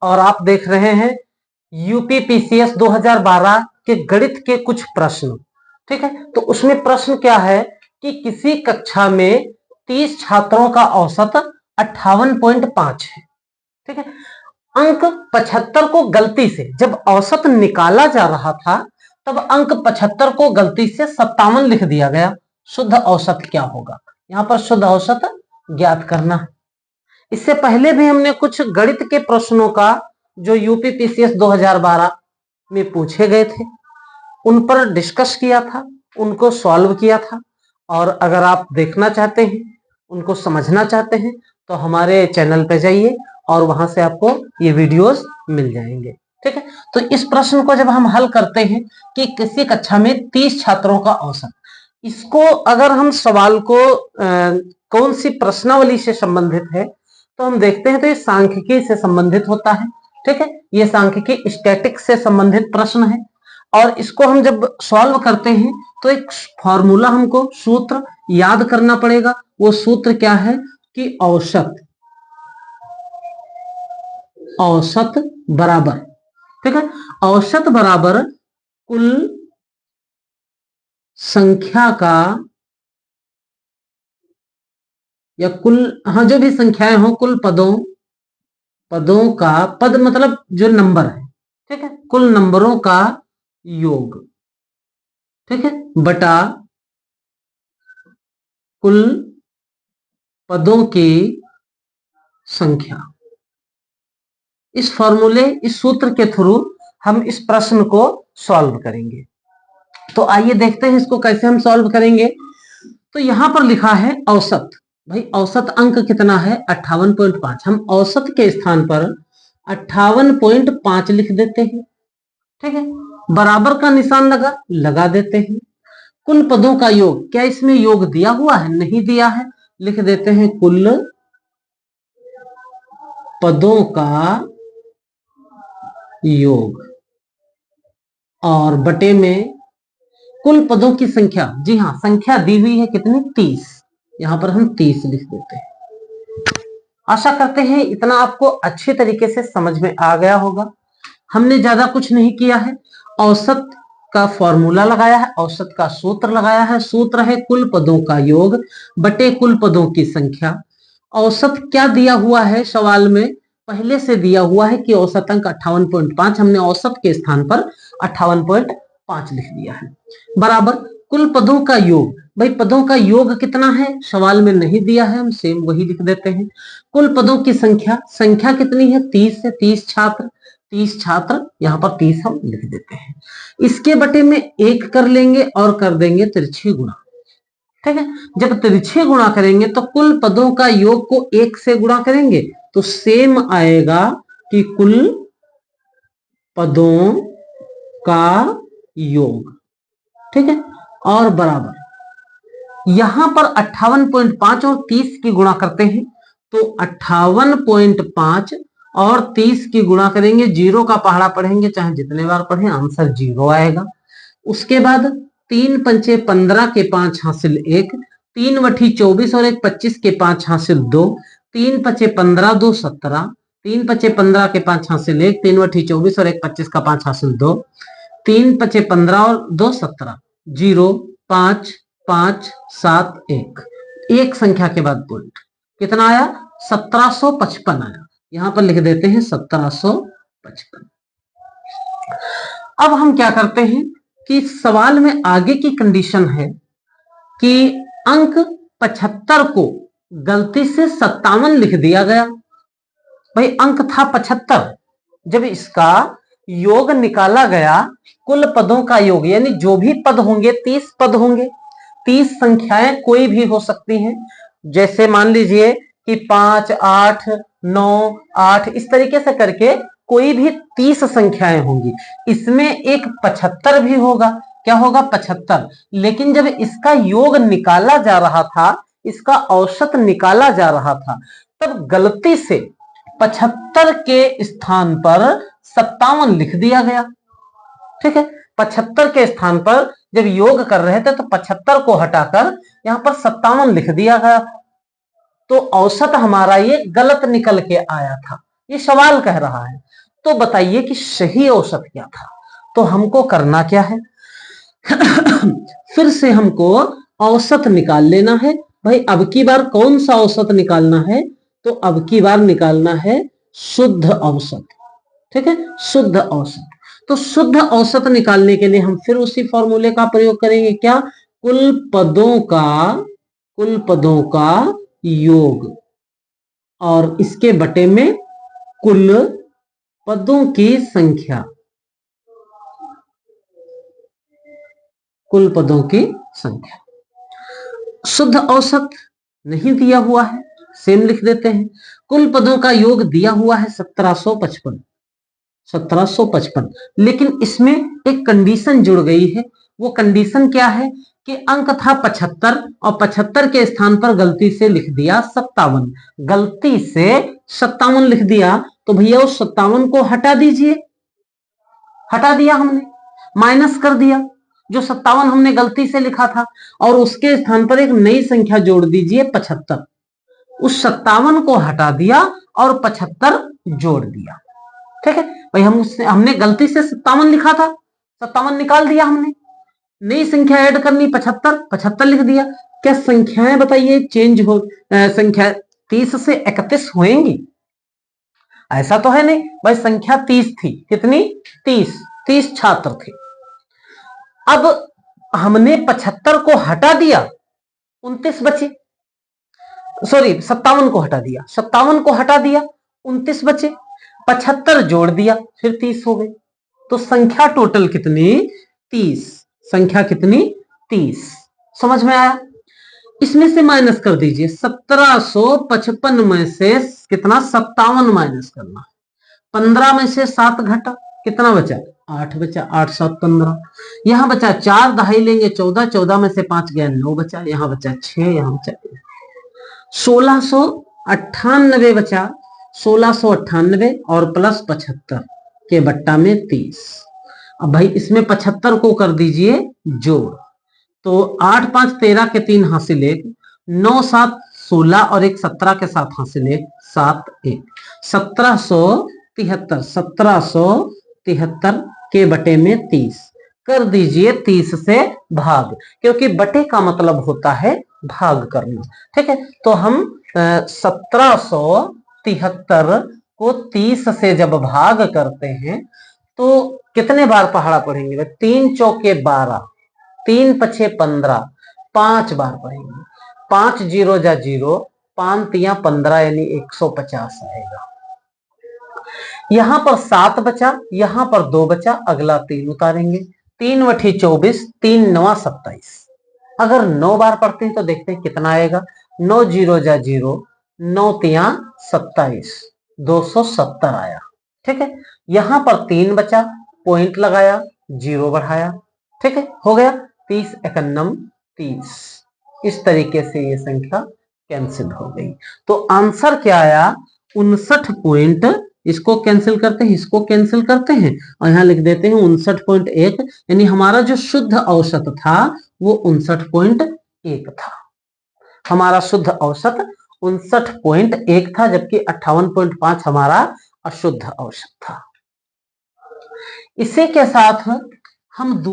और आप देख रहे हैं यूपी पीसीएस 2012 के गणित के कुछ प्रश्न। ठीक है, तो उसमें प्रश्न क्या है कि किसी कक्षा में 30 छात्रों का औसत 58.5 है। ठीक है, अंक 75 को गलती से जब औसत निकाला जा रहा था तब अंक 75 को गलती से 57 लिख दिया गया। शुद्ध औसत क्या होगा? यहां पर शुद्ध औसत ज्ञात करना है। इससे पहले भी हमने कुछ गणित के प्रश्नों का जो यूपी पीसीएस 2012 में पूछे गए थे उन पर डिस्कस किया था, उनको सॉल्व किया था। और अगर आप देखना चाहते हैं, उनको समझना चाहते हैं तो हमारे चैनल पे जाइए और वहां से आपको ये वीडियोस मिल जाएंगे। ठीक है, तो इस प्रश्न को जब हम हल करते हैं कि किसी कक्षा में 30 छात्रों का औसत, इसको अगर हम सवाल को कौन सी प्रश्नावली से संबंधित है तो हम देखते हैं तो ये सांख्यिकी से संबंधित होता है। ठीक है, ये सांख्यिकी स्टैटिक्स से संबंधित प्रश्न है और इसको हम जब सॉल्व करते हैं तो एक फॉर्मूला हमको सूत्र याद करना पड़ेगा। वो सूत्र क्या है कि औसत बराबर, ठीक है, औसत बराबर कुल संख्या का या कुल, हाँ जो भी संख्याएं हो, कुल पदों का, पद मतलब जो नंबर है, ठीक है, कुल नंबरों का योग, ठीक है, बटा कुल पदों की संख्या। इस फॉर्मूले, इस सूत्र के थ्रू हम इस प्रश्न को सॉल्व करेंगे। तो आइए देखते हैं इसको कैसे हम सॉल्व करेंगे। तो यहां पर लिखा है औसत। भाई औसत अंक कितना है? 58.5। हम औसत के स्थान पर 58.5 लिख देते हैं। ठीक है, बराबर का निशान लगा देते हैं। कुल पदों का योग, क्या इसमें योग दिया हुआ है? नहीं दिया है, लिख देते हैं कुल पदों का योग और बटे में कुल पदों की संख्या। जी हाँ, संख्या दी हुई है कितनी? 30। यहां पर हम 30 लिख देते हैं। आशा करते हैं इतना आपको अच्छे तरीके से समझ में आ गया होगा। हमने ज्यादा कुछ नहीं किया है, औसत का फॉर्मूला लगाया है, औसत का सूत्र लगाया है। सूत्र है कुल पदों का योग बटे कुल पदों की संख्या। औसत क्या दिया हुआ है सवाल में? पहले से दिया हुआ है कि औसत अंक 58.5, हमने औसत के स्थान पर 58.5 लिख दिया है, बराबर कुल पदों का योग। भाई पदों का योग कितना है सवाल में नहीं दिया है, हम सेम वही लिख देते हैं। कुल पदों की संख्या, संख्या कितनी है? 30 है, 30 छात्र, 30 छात्र, यहां पर 30 हम लिख देते हैं। इसके बटे में 1 कर लेंगे और कर देंगे तिरछी गुणा। ठीक है, जब तिरछे गुणा करेंगे तो कुल पदों का योग को 1 से गुणा करेंगे तो सेम आएगा कि कुल पदों का योग। ठीक है, और बराबर यहां पर 58.5 और 30 की गुणा करते हैं तो 58.5 और 30 की गुणा करेंगे, जीरो का पहाड़ा पढ़ेंगे चाहे जितने बार पढ़े, आंसर 0 आएगा। उसके बाद 3 पंचे 15 के 5 हासिल 1, 3 वठी 24 और 1 25 के 5 हासिल 2, 3 पचे 15 2 17, 3 पचे 15 के 5 हासिल 1, 3 वठी 24 और 1 25 का 5 हासिल 2, 3 पचे 15 और 2 17, 0 5 5 7 1, एक संख्या के बाद पॉइंट कितना आया? 1755 आया। यहां पर लिख देते हैं 1755। अब हम क्या करते हैं कि सवाल में आगे की कंडीशन है कि अंक 75 को गलती से 57 लिख दिया गया। भाई अंक था 75, जब इसका योग निकाला गया, कुल पदों का योग यानी जो भी पद होंगे 30 पद होंगे, 30 संख्याएं कोई भी हो सकती हैं। जैसे मान लीजिए कि 5 8 9 8 इस तरीके से करके कोई भी 30 संख्याएं होंगी। इसमें एक 75 भी होगा। क्या होगा? 75। लेकिन जब इसका योग निकाला जा रहा था, इसका औसत निकाला जा रहा था, तब गलती से 75 के स्थान पर 57 लिख दिया गया। ठीक है, 75 के स्थान पर जब योग कर रहे थे तो 75 को हटाकर यहां पर 57 लिख दिया गया, तो औसत हमारा ये गलत निकल के आया था। ये सवाल कह रहा है तो बताइए कि सही औसत क्या था। तो हमको करना क्या है फिर से हमको औसत निकाल लेना है। भाई अब की बार कौन सा औसत निकालना है, तो अब की बार निकालना है शुद्ध औसत। ठीक है, शुद्ध औसत। तो शुद्ध औसत निकालने के लिए हम फिर उसी फॉर्मूले का प्रयोग करेंगे, क्या, कुल पदों का योग और इसके बटे में कुल पदों की संख्या, कुल पदों की संख्या। शुद्ध औसत नहीं दिया हुआ है, सेम लिख देते हैं। कुल पदों का योग दिया हुआ है 1755, लेकिन इसमें एक कंडीशन जुड़ गई है। वो कंडीशन क्या है कि अंक था 75 और 75 के स्थान पर गलती से लिख दिया 57, गलती से 57 लिख दिया। तो भैया उस 57 को हटा दीजिए, हटा दिया हमने, माइनस कर दिया जो 57 हमने गलती से लिखा था, और उसके स्थान पर एक नई संख्या जोड़ दीजिए 75। उस 57 को हटा दिया और 75 जोड़ दिया। ठीक है भाई, हमने गलती से 57 लिखा था, 57 निकाल दिया हमने, नई संख्या ऐड करनी 75 लिख दिया। क्या संख्याएं बताइए चेंज हो, संख्या 30 से 31 होंगी? ऐसा तो है नहीं भाई, संख्या 30 थी, कितनी, 30 छात्र थे। अब हमने 75 को हटा दिया, 29 बचे, सॉरी 57 को हटा दिया, 57 को हटा दिया, 29 बचे, 75 जोड़ दिया, फिर 30 हो गए। तो संख्या टोटल कितनी, 30। संख्या कितनी, 30। समझ में आया? इसमें से माइनस कर दीजिए, 1755 में से कितना, 57 माइनस करना, 15 में से 7 घटा, कितना बचा, 8 बचा, 8 7 15, यहां बचा 4, दहाई लेंगे 14, 14 में से 5 गया 9 बचा, यहां बचा 6, यहां बचा 1698 बचा, 1698 और प्लस 75 के बट्टा में 30। अब भाई इसमें 75 को कर दीजिए जोड़, तो 8 5 13 के 3 हासिल 1, 9 7 16 और एक 17 के साथ हासिल 1, 7 1, 1773 के बटे में 30 कर दीजिए, 30 से भाग, क्योंकि बटे का मतलब होता है भाग करना। ठीक है, तो हम 1773 को 30 से जब भाग करते हैं तो कितने बार पहाड़ा पढ़ेंगे, 3 चौके 12, 3 पछे 15, 5 बार पढ़ेंगे, 5 जीरो जा जीरो, 5 तिया 15 यानी 150 आएगा। यहां पर 7 बचा, यहां पर 2 बचा, अगला 3 उतारेंगे, 3 वठी 24, 3 9 27। अगर 9 बार पढ़ते हैं तो देखते हैं कितना आएगा, 9 जीरो जा जीरो, 9 तिया 27, 270 आया। ठीक है, यहां पर 3 बचा, पॉइंट लगाया, जीरो बढ़ाया, ठीक है, हो गया 30 एकन्नम 30। इस तरीके से ये संख्या कैंसिल हो गई। तो आंसर क्या आया, 59 इसको कैंसिल करते हैं, इसको कैंसिल करते हैं और यहां लिख देते हैं 59.1, यानी हमारा जो शुद्ध औसत था वो 59.1 था। हमारा शुद्ध औसत 59.1 था, जबकि 58.5 हमारा अशुद्ध औसत था। इसी के साथ हम